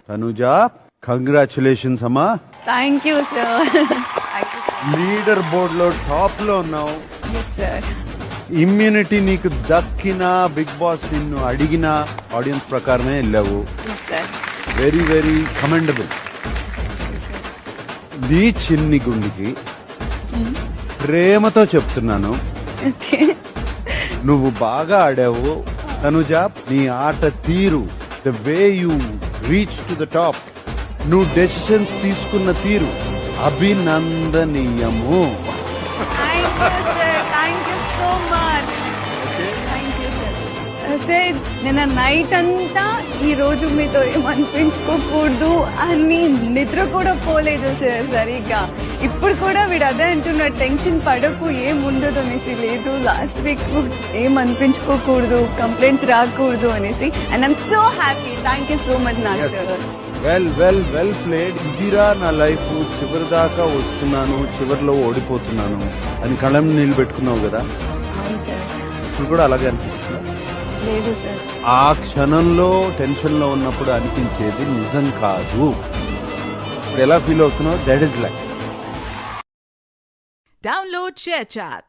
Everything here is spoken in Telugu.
తనుజ, కంగ్రాచులేషన్స్ అమ్మా. Thank you sir. Leader board లో టాప్ లో ఉన్నావు. సార్ ఇమ్యూనిటీ నీకు దక్కినా, బిగ్ బాస్ నిన్ను అడిగిన ఆడియన్స్ ప్రకారమే వెళ్ళావు. Sir very very commendable. నీ చిన్ని గుండెకి ప్రేమతో చెప్తున్నాను, ఓకే. నువ్వు బాగా ఆడావు తనుజ. నీ ఆట తీరు, the way you reach to the top, నువ్వు డెసిషన్స్ తీసుకున్న తీరు అభినందనీయము. Thank you so much. Thank you sir. Sir నిన్న నైట్ అంతా ఈ రోజు మీతో ఏమనిపించుకోకూడదు అని నిద్ర కూడా పోలేదు సార్ సరిగ్గా. ఇప్పుడు కూడా వీడు అదే అంటున్నాడు, టెన్షన్ పడకు, ఏముండదు అనేసి. లేదు, లాస్ట్ వీక్ ఏమనిపించుకోకూడదు, కంప్లైంట్స్ రాకూడదు అనేసి. And I'm so happy. Thank you so much నాకు sir. Well well well played. ఇదిరా నా లైఫ్, చివరి దాకా వస్తున్నాను, చివరిలో ఓడిపోతున్నాను అని కళ్ళం నీళ్ళు పెట్టుకున్నావు కదా. అవును సార్. ఇప్పుడు కూడా అలాగే అనిపిస్తుంది. లేదు సార్, ఆ క్షణంలో టెన్షన్ లో ఉన్నప్పుడు అనిపించేది నిజం కాదు. ఇప్పుడు ఎలా ఫీల్ అవుతున్నావు, that is like. Download ShareChat.